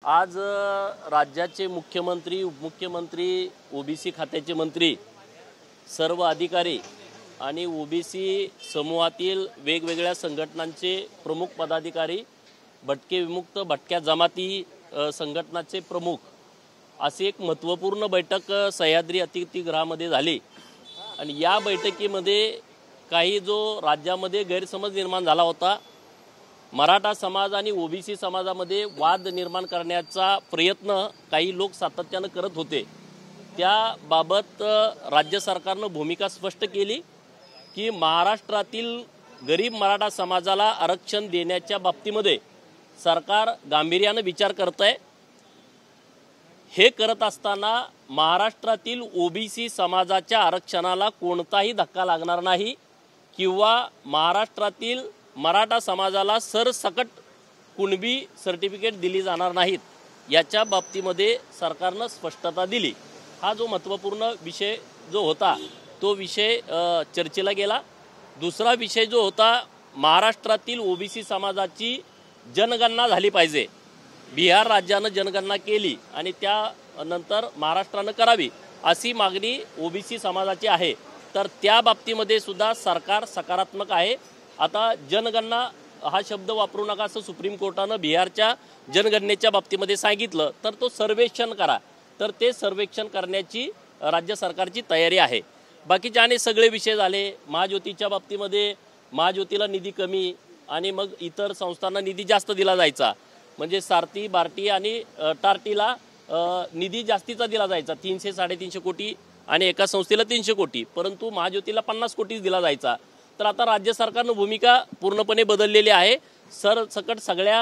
आज राज्याचे मुख्यमंत्री, उपमुख्यमंत्री, ओबीसी खात्याचे मंत्री, सर्व अधिकारी आणि ओबीसी समूहातील वेगवेगळ्या संघटनांचे प्रमुख पदाधिकारी, भटके विमुक्त भटक्या जमाती संघटनाचे प्रमुख अशी एक महत्त्वपूर्ण बैठक सह्याद्री अतिथीगृहामध्ये झाली। आणि या बैठकीमध्ये काही जो राज्यामध्ये गैरसमज निर्माण झाला होता, मराठा समाज आणि ओबीसी समाजामध्ये वाद निर्माण करण्याचा प्रयत्न काही लोक सातत्याने करत होते, त्याबाबत राज्य सरकारने भूमिका स्पष्ट केली की महाराष्ट्रातील गरीब मराठा समाजाला आरक्षण देण्याच्या बाबतीमध्ये सरकार गांभीर्याने विचार करत आहे। हे करत असताना महाराष्ट्रातील ओबीसी समाजाच्या आरक्षणाला कोणताही धक्का लागणार नाही किंवा महाराष्ट्रातील मराठा समाजाला सरसकट कुणबी सर्टिफिकेट दिली जाणार नाहीत, याच्या बाबतीमध्ये सरकारने स्पष्टता दिली। हा जो महत्त्वपूर्ण विषय जो होता तो विषय चर्चेला गेला। दुसरा विषय जो होता, महाराष्ट्रातील ओबीसी समाजाची जनगणना झाली पाहिजे। बिहार राज्याने जनगणना केली आणि त्यानंतर महाराष्ट्राने करावी अशी मागणी ओबीसी समाजाची आहे, तर त्या बाबतीमध्ये सुद्धा सरकार सकारात्मक आहे। आता जनगणना हा शब्द वापरू नका असं सुप्रीम कोर्टाने बिहारच्या जनगणनेच्या बाबतीमध्ये सांगितलं, तर तो सर्वेक्षण करा, तर ते सर्वेक्षण करण्याची राज्य सरकारची तयारी आहे। बाकीचे आणि सगळे विषय झाले। महाज्योतीच्या बाबतीमध्ये महाज्योतीला निधी कमी आणि मग इतर संस्थांना निधी जास्त दिला जायचा, म्हणजे सारथी, बार्टी आणि टार्टीला निधी जास्तीचा दिला जायचा, 300-350 कोटी आणि एका संस्थेला 300 कोटी, परंतु महाज्योतीला 50 कोटीच दिला जायचा। तर आता राज्य सरकारने भूमिका पूर्णपणे बदललेली आहे। सरसकट सगळ्या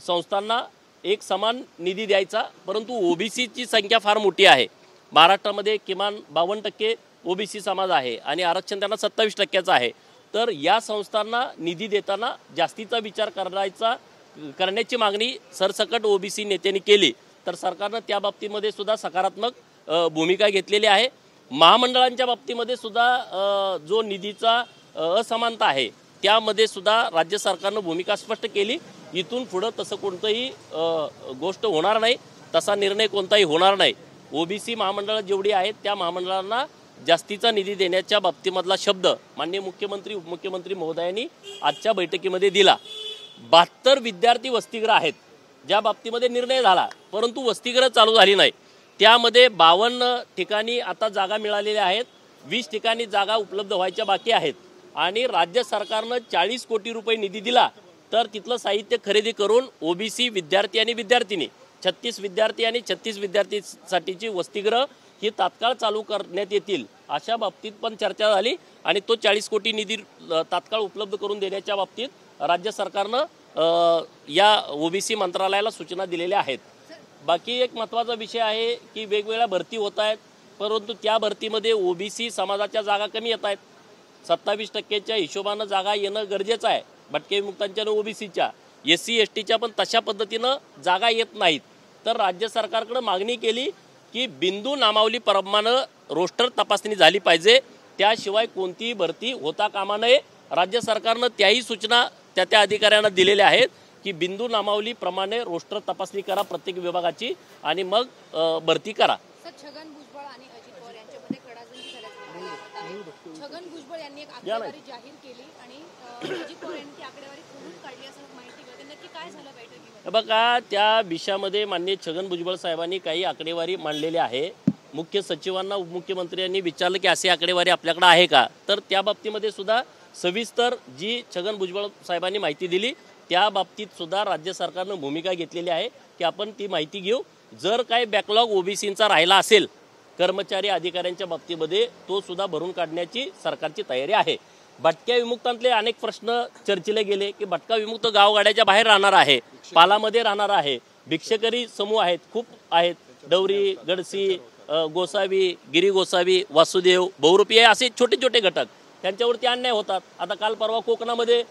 संस्थांना एक समान निधी द्यायचा, परंतु ओबीसीची संख्या फार मोठी आहे। महाराष्ट्रामध्ये किमान 52% ओबीसी समाज आहे आणि आरक्षण त्यांना 27% आहे। तर या संस्थांना निधी देताना जास्तीचा विचार करण्याची मागणी सरसकट ओबीसी नेत्यांनी केली, तर सरकारने त्या बाबतीमध्ये सुद्धा सकारात्मक भूमिका घेतलेली आहे। महामंडळांच्या बाबतीमध्ये सुद्धा जो निधीचा असमानता आहे त्यामध्ये सुद्धा राज्य सरकारने भूमिका स्पष्ट केली। इथून पुढे तसं कोणतंही गोष्ट होणार नाही, तसा निर्णय कोणताही होणार नाही। ओबीसी महामंडळ जेवढी आहेत त्या महामंडळांना जास्तीचा निधी देण्याच्या बाबतीमधला शब्द माननीय मुख्यमंत्री, उपमुख्यमंत्री महोदयांनी आजच्या बैठकीमध्ये दिला। 72 विद्यार्थी वसतिगृह आहेत ज्या बाबतीमध्ये निर्णय झाला, परंतु वसतिगृह चालू झाली नाही। त्यामध्ये 52 ठिकाणी आता जागा मिळालेल्या आहेत, 20 ठिकाणी जागा उपलब्ध व्हायच्या बाकी आहेत आणि राज्य सरकारने 40 कोटी रुपये निधी दिला, तर तिथलं साहित्य खरेदी करून ओबीसी विद्यार्थी आणि विद्यार्थिनी 36 विद्यार्थी आणि 36 विद्यार्थीसाठीची वसतिगृह ही तात्काळ चालू करण्यात येतील अशा बाबतीत पण चर्चा झाली आणि तो 40 कोटी निधी तात्काळ उपलब्ध करून देण्याच्या बाबतीत राज्य सरकारनं या ओबीसी मंत्रालयाला सूचना दिलेल्या आहेत। बाकी एक महत्त्वाचा विषय आहे की वेगवेगळ्या भरती होत आहेत, परंतु त्या भरतीमध्ये ओबीसी समाजाच्या जागा कमी येत आहेत। 27%च्या हिशोबानं जागा येणं गरजेचं आहे, भटके विमुक्तांच्या आणि ओबीसीच्या, SC STच्या पण तशा पद्धतीनं जागा येत नाहीत। तर राज्य सरकारकडे मागणी केली की बिंदू नामावलीप्रमाणे रोस्टर तपासणी झाली पाहिजे, त्याशिवाय कोणतीही भरती होता कामा नये। राज्य सरकारनं त्याही सूचना त्या अधिकाऱ्यांना दिलेल्या आहेत की बिंदू नामावलीप्रमाणे रोस्टर तपासणी करा प्रत्येक विभागाची आणि मग भरती करा। छगन भुजबळ आणि अजित पवार यांच्यामध्ये खडाजंगी झाल्याचं छगन भुजबळ यांनी एक आकडेवारी जाहीर केली आणि अजित पवार यांनी ती आकडेवारी खोडून काढली असं माहिती मिळते, नक्की काय झालं बैठकीमध्ये? बघा, त्या विषयामध्ये माननीय छगन भुजबळ साहेबांनी काही आकडेवारी मांडलेली आहे। मुख्य सचिवांना उपमुख्यमंत्र्यांनी विचारलं की अशी आकडेवारी आपल्याकडे आहे का, तर त्या बाबतीमध्ये सुद्धा सविस्तर जी छगन भुजबळ साहेबांनी माहिती दिली त्या बाबतीत सुद्धा राज्य सरकारनं भूमिका घेतलेली आहे की आपण ती माहिती घेऊ। जर काही बॅकलॉग ओबीसींचा राहिला असेल कर्मचारी अधिकाऱ्यांच्या बाबतीमध्ये, तो सुद्धा भरून काढण्याची सरकारची तयारी आहे। भटक्या विमुक्तांतले अनेक प्रश्न चर्चेले गेले की भटका विमुक्त गावगाड्याच्या बाहेर राहणार आहे, पालामध्ये राहणार आहे, भिक्षकरी समूह आहेत, खूप आहेत, डवरी, गडसी, गोसावी, गिरी गोसावी, वासुदेव, बहुरूपी असे छोटे छोटे घटक, त्यांच्यावरती अन्याय होतात। आता काल परवा कोकणामध्ये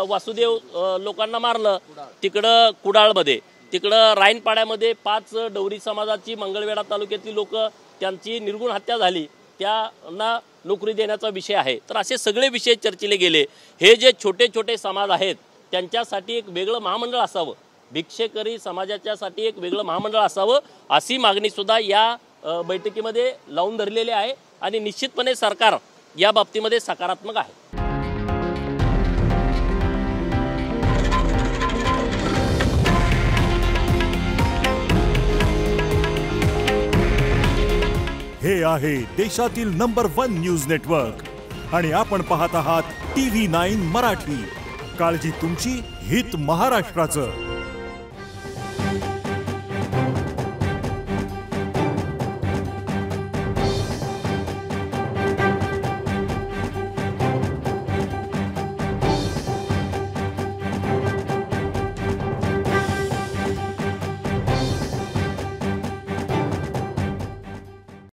वासुदेव लोकांना मारलं, तिकडं कुडाळमध्ये, तिकडं राईनपाड्यामध्ये 5 डवरी समाजाची मंगळवेढा तालुक्यातली लोक त्यांची निर्गुण हत्या झाली, त्यांना नोकरी देण्याचा विषय आहे। तर असे सगळे विषय चर्चेले गेले। हे जे छोटे छोटे समाज आहेत त्यांच्यासाठी एक वेगळं महामंडळ असावं, भिक्षेकरी समाजाच्यासाठी एक वेगळं महामंडळ असावं अशी मागणी सुद्धा या बैठकीमध्ये लावून धरलेली आहे आणि निश्चितपणे सरकार या बाबतीमध्ये सकारात्मक आहे. हे आहे देशातील नंबर 1 न्यूज नेटवर्क आणि आपण पाहत आहात TV9 मराठी. काळजी तुमची, हित महाराष्ट्राचं.